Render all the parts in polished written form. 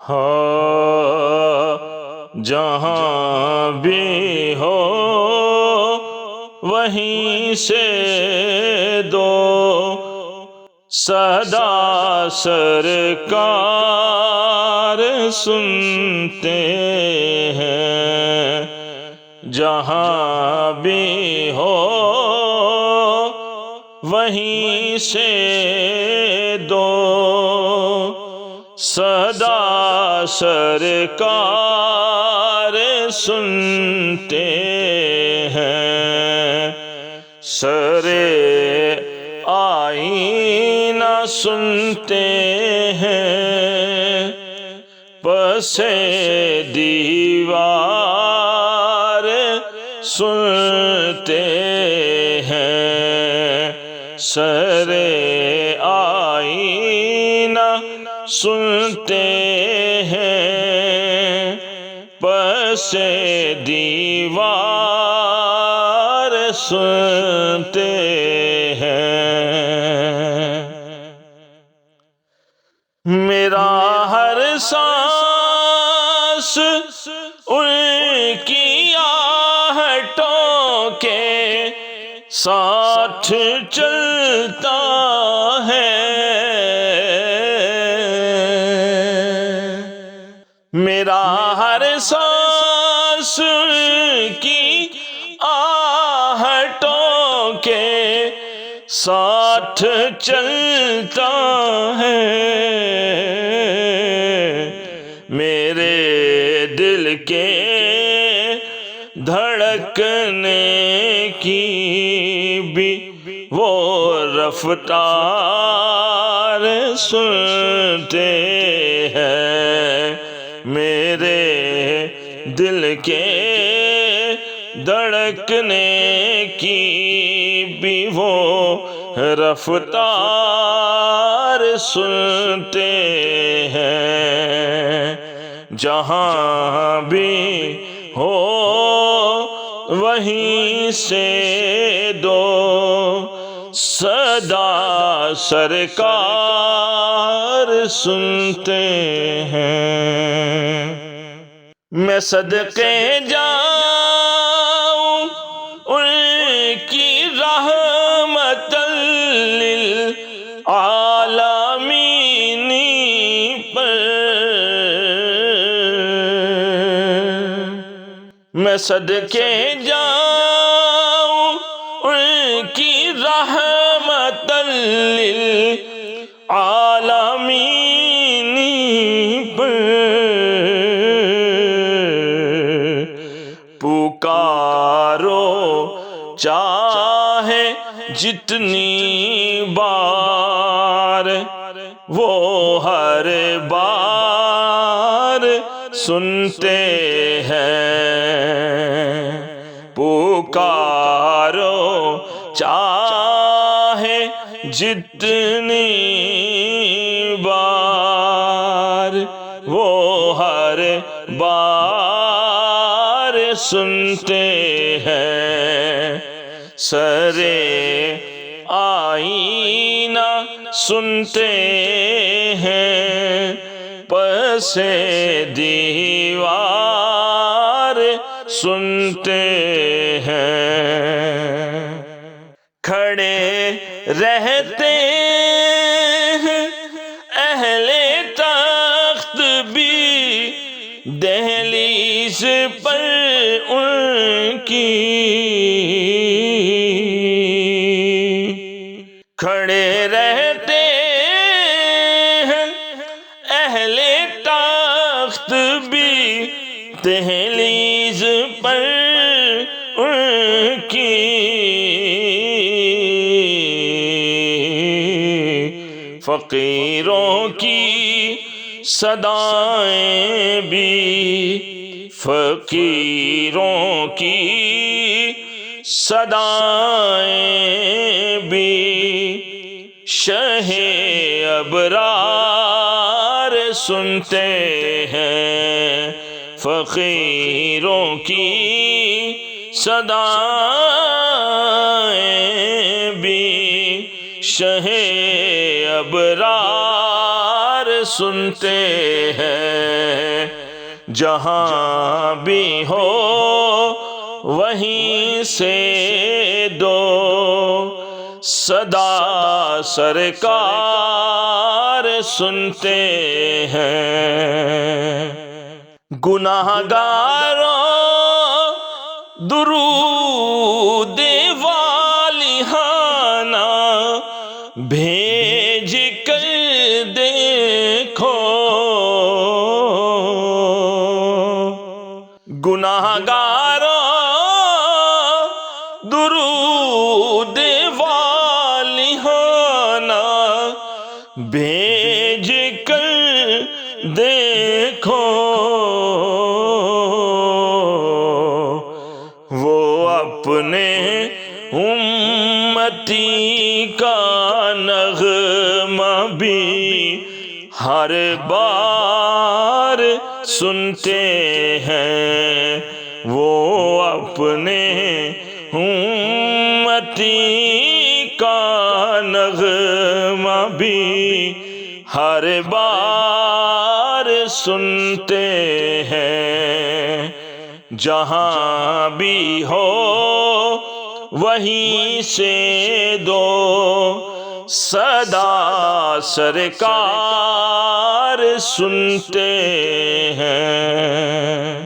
ہو جہاں بھی ہو وہیں سے دو صدا سرکار سنتے ہیں، جہاں بھی ہو وہیں سے دو صدا سرکار سنتے ہیں، سر آئینہ سنتے ہیں، پس دیوار سنتے ہیں، سر آئینہ سنتے ہیں، پس دیوار سنتے ہیں، میرا ہر سانس ان کی آہٹوں کے ساتھ چلتا ہے، میرا ہر سانس ان کی آہٹوں کے ساتھ چلتا ہے، میرے دل کے دھڑکنے کی بھی وہ رفتار سنتے ہیں، میرے دل کے دھڑکنے کی بھی وہ رفتار سنتے ہیں، جہاں بھی ہو وہیں سے دو صدا سرکار سنتے ہیں، میں صدقے جاؤں ان کی رحمت للعالمین پر، میں صدقے جاؤں ان کی رحمت للعالمین پر، پکارو چاہے جتنی بار وہ ہر بار سنتے ہیں، پکارو چاہے جتنی بار وہ ہر بار سنتے ہیں، سر آئینہ سنتے ہیں، پس دیوار سنتے ہیں، کھڑے رہتے ہیں اہل تخت بھی دہلیز پر ان کی، کھڑے رہتے ہیں اہل تخت بھی دہلیز پر ان کی، فقیروں کی صدائیں بھی، فقیروں کی صدائیں بھی، شہ ابرار سنتے ہیں، فقیروں کی صدائیں بھی، شہ ابرار سنتے ہیں، جہاں بھی ہو وہیں سے دو صدا سرکار سنتے ہیں گناہ گاروں درود والہانہ بھیج کر دیکھو گناہ گاروں درود والہانہ بھیج کر دیکھو وہ اپنے امتی کا نغمہ بھی ہر بار سنتے ہیں وہ اپنے امتی کا نغمہ بھی ہر بار سنتے ہیں جہاں بھی ہو وہیں سے دو صدا سرکار سنتے ہیں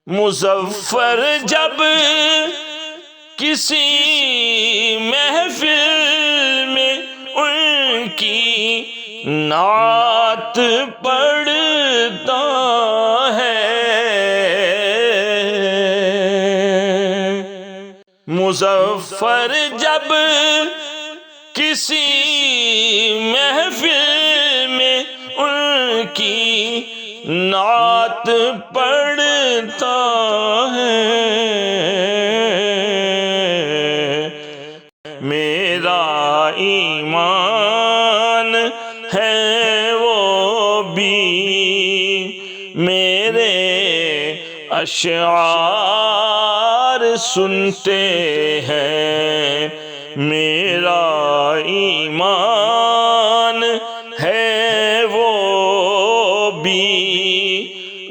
مظفر جب کسی محفل میں ان کی نعت پڑھتا ہے مظفر جب کسی محفل میں ان کی نعت پڑھتا ہے میرا ایمان ہے وہ بھی میرے اشعار سنتے ہیں میرا ایمان ہے وہ بھی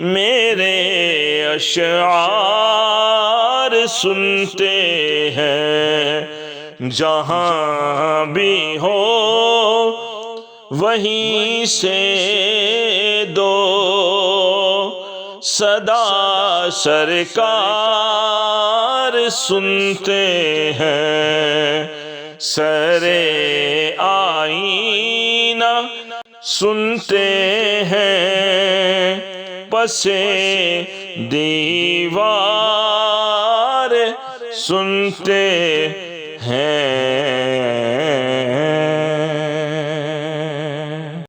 میرے اشعار سنتے ہیں جہاں بھی ہو وہیں سے دو صدا سرکار سنتے ہیں سر آئینہ سنتے ہیں پس دیوار سنتے ہیں